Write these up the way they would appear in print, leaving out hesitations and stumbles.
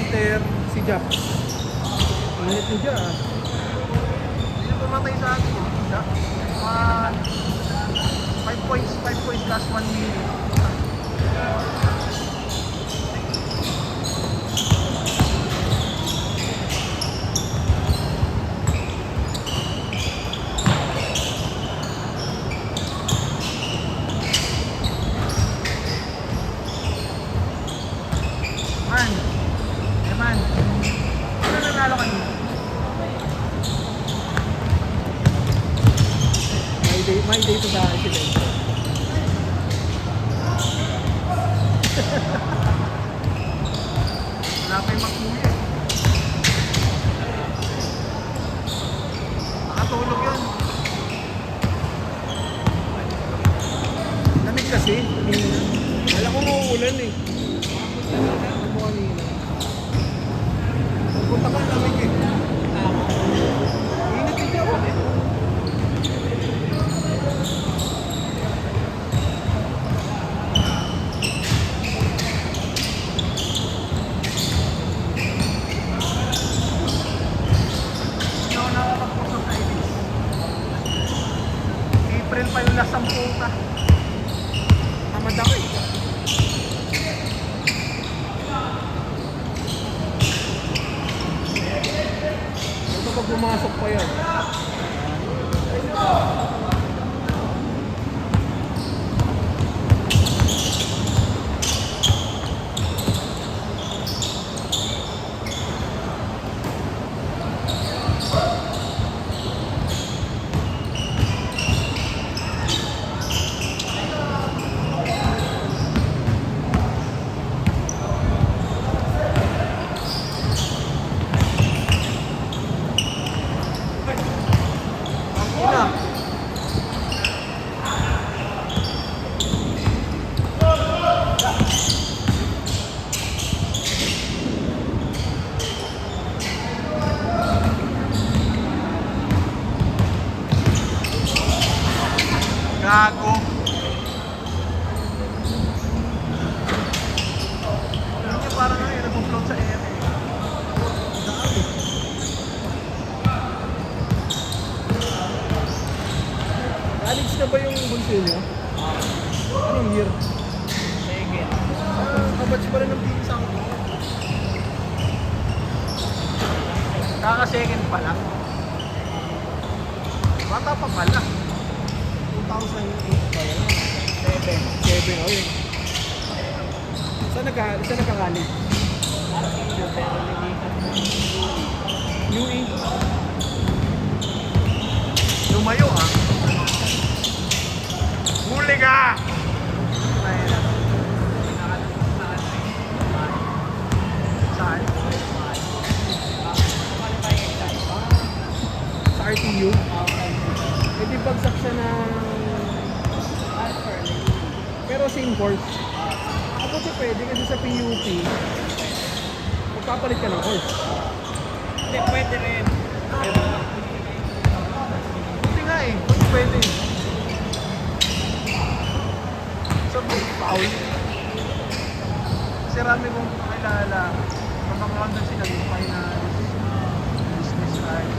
Inter, si Jap. Init ni Jap. Hindi pumatay sa akin. Isa. 5 points last 1 minute. Man. Eh man. Ano nanalo kanina? My day to the accident. Wala pa yung magkuya eh. Nakatulog yun. Lamig kasi. Alam ko mauulan eh. Ano mo kanina? Punta ka lamig eh. Init ni Jap. Hindi ako nakakapagpos ng Chinese. April pa yung last 10 na. Tamad ako eh. Ito pag pumasok pa yan. Una. Gago. Alam niyo parang ano, nag-float sa air eh. College na ba yung bunso nyo? Anong year? Second. Kabatch pa rin ng pinsang ko. Kaka-second pa lang. Bata pa pala. 2008 pa yan. 7, oh yun. Saan nagka-college? UE. Lumayo ah. Huli ka! Saan? Sa RTU. Eh di bagsak siya ng... Pero same course. Kasi pwede kasi sa PUP, magpapalit ka ng course. Hindi, pwede rin. Hindi nga eh, pwede. Sabi, Paul. Kasi rami kong kakilala, kapag doon sila yung finance, business side.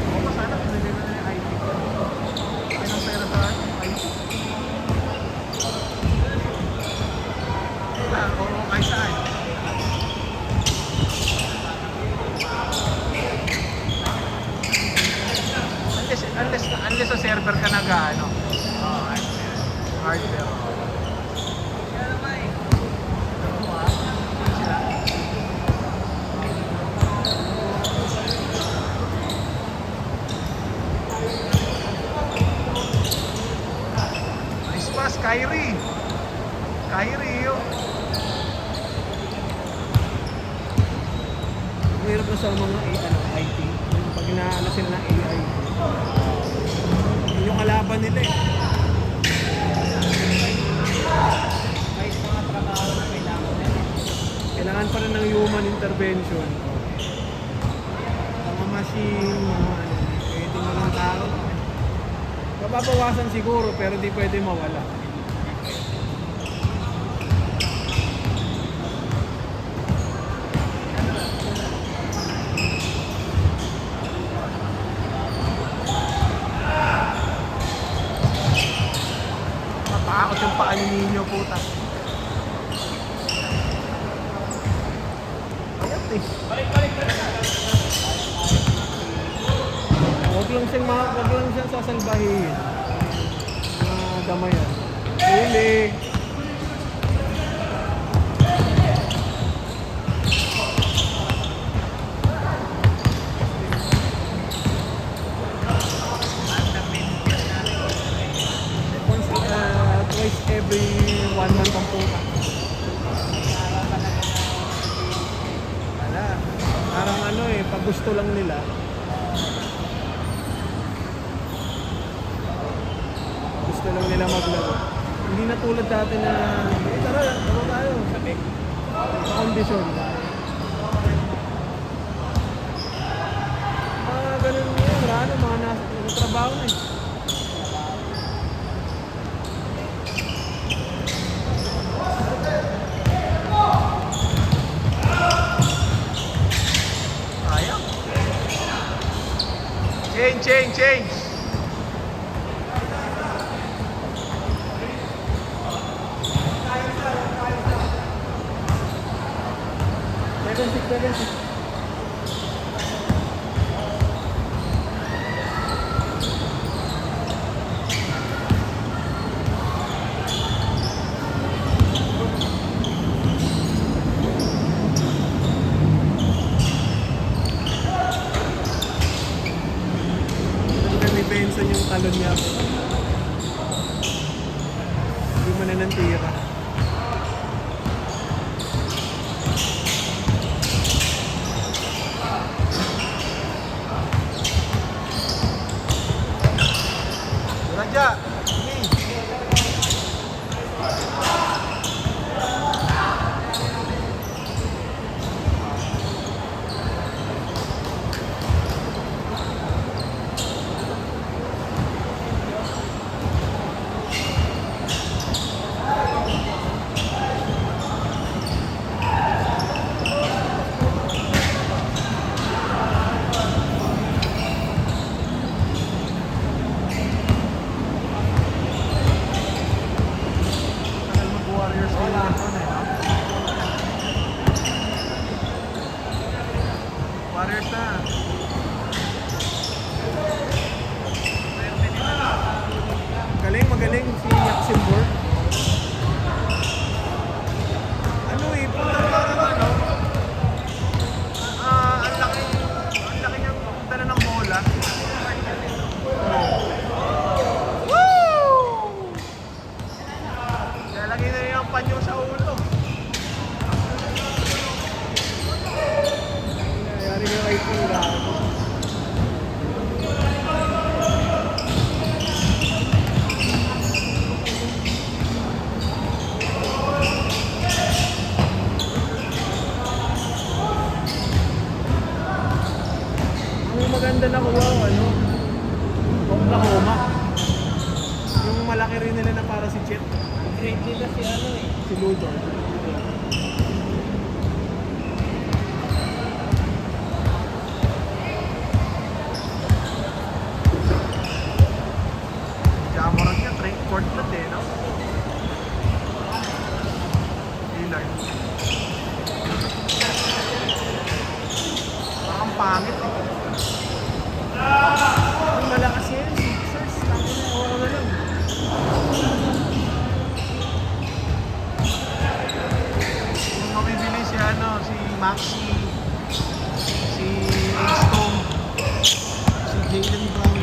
Ako pa sana, pinagay na yung IT ko. Ay ng pera sa IT. Oo, kahit saan. Unless sa server ka nag-ano. Hardware. Kaya naman eh. Nice pass, Kyrie. Kyrie yun. Mahirap na sa mga IT. Pag inaano sila ng AI. Yung kalaban nila eh. May mga trabaho na kailangan nila. Kailangan pa rin ng human intervention. Mga machine, mga ano, pwede mo ng tao. Mababawasan siguro pero di pwede mawala. Nakakot yung paa ni Nino, puta. Ayat eh. Wag lang siyang sasalbahin. Damayan. Hilig. Twice every 1 month ang puta. Wala. Parang ano eh, pag gusto lang nila. Gusto lang nila maglaro. Hindi na tulad dati na, tara, laro tayo. Sabi. Sa kondisyon. Ganun yun. Marano, mga nasa trabaho na eh. Sayang. Change. 7-6. Ni Benson yung talon niya. Hindi mo na nantira. Raja. Ini. Tagal mag-Warriors din na ito na no? Warriors na. Magaling si Luxembourg. Ano eh, punta parang ano, ang laki niyang dala ng bola. Woo! Lalagay na niya ang panyo sa ulo. Nangyari na right kong gago. Ang maganda na kuha ano, Oklahoma. Yung malaki rin nila na para si Chet. Great nila si ano eh. Si Ludor. Jamoran niya, court na din, no? Lillard. Parang pangit eh. Ang malakas yan, Sixers. Tapos na, wala na lang. Kung mabibili si ano, si Maxi, si Stone, si Jaylen Brown.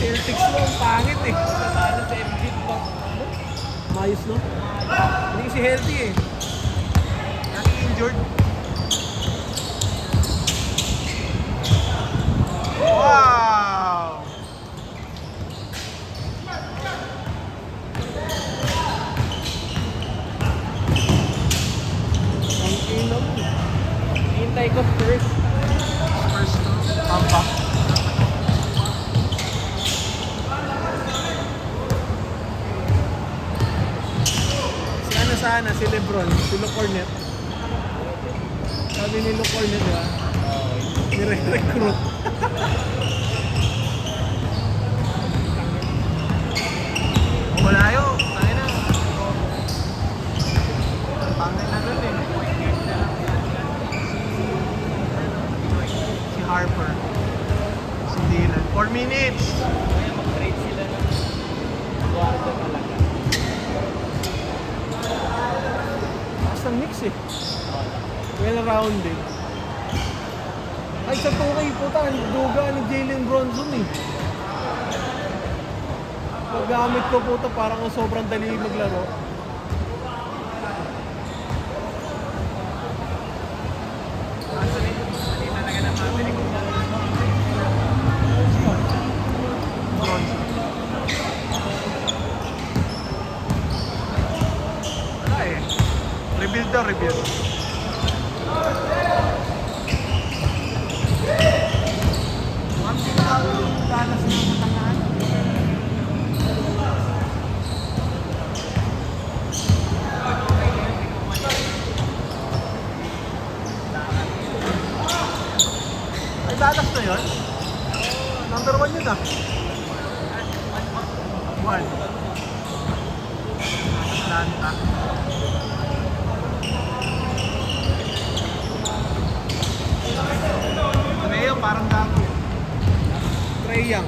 Celtics mo, ang pangit eh. Natalo sa Embiid pa. Mayos no? Hindi kasi healthy eh. Naki-injured. Wow! Ang ino mo. Hintay ko first. First, no? Pampa. Si ano sana, si Lebron, si Luke Cornet. Sabi ni Luke Cornet, di ba? Nire-recruit. eh. Well-rounded. Ay, sa 2K puta, ang duga ni Jalen Bronson eh. Paggamit ko puta, parang sobrang dali maglaro. Wala eh. Rebuild daw, rebuild. Mukhang pinakawin yung Dallas ng matangahan. Ay, Dallas na yun? Number 1 yun ah. 1. Atlanta. Leo, parang gago. Trae Young.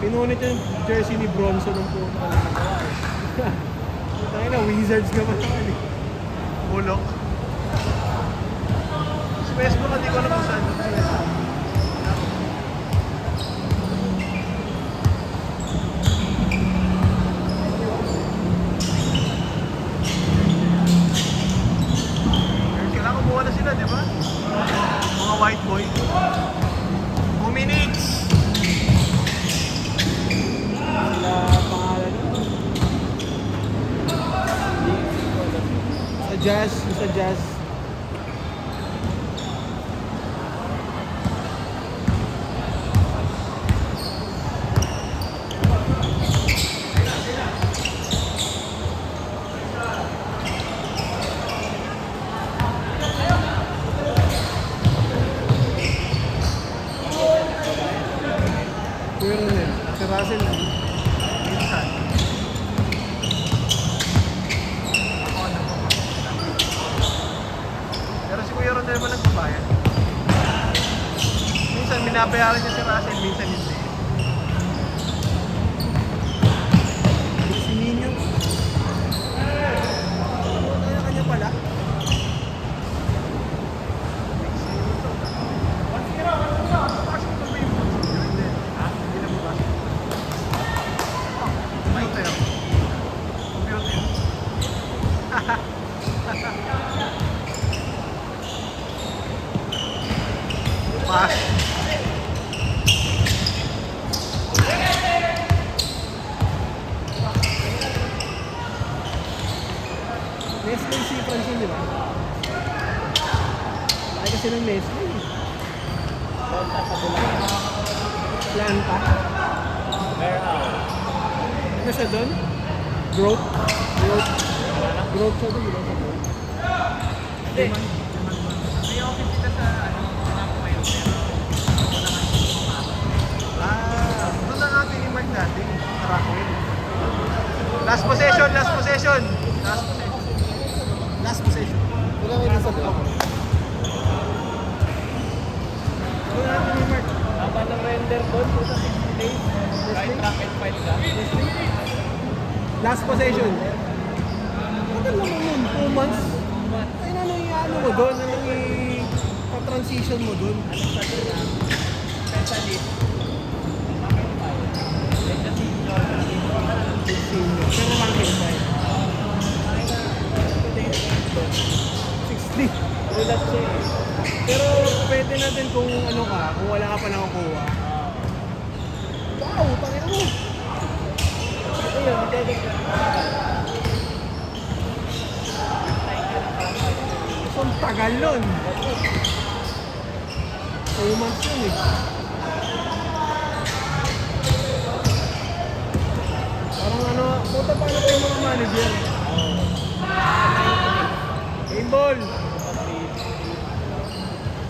Pinunit yung jersey ni Bronson ng puta na nagawa eh. Tayo na, Wizards naman naman eh. Bulok. Si Westbrook, hindi ko alam kung saan. Si Westbrook. Kailangan kumuha na sila, di ba? Mga white boy. 2 minutes! Sila pangalan nun. Sa Jazz, sa Jazz. Kuya Ronel, si Russell. Minsan. Ako ano po. Pero si Kuya Ron naman nagbabayad. Minsan binabayaran niya si Russell, minsan hindi. Si Nino. Kanya pala. Pass. Nestle si Francine, di ba? Laki kasi ng Nestle. Planta sa Bulacan. Planta? Warehouse. Ano siya doon? Growth? Growth? Growth siya doon, di ba? Sa growth? Hindi. May office sila sa ano, Pinapumayo. Doon na natin yung mark natin. Rockwell. Last possession, last possession. Last possession. Last possession. Wala ko din sa growth. Wala natin yung mark. Tama ng render doon, puta 60 days. Right track and fight ka. Last possession. Tagal naman yun, 2 months. Ay na nang ano mo doon, na nang i-transition mo doon. Anong sa doon ah? Specialist. Bakit pa? Medyo senior. Pero ranking 5. 60. Ulat siya eh. Pero pwede natin kung ano ka, kung wala ka pa nakukuha. Wow, tangin mo. Ito yun, magdadagdag. So, ang tagal nun. 2 months yun eh. Parang ano, puta paano pa yung mga manager? Game ball!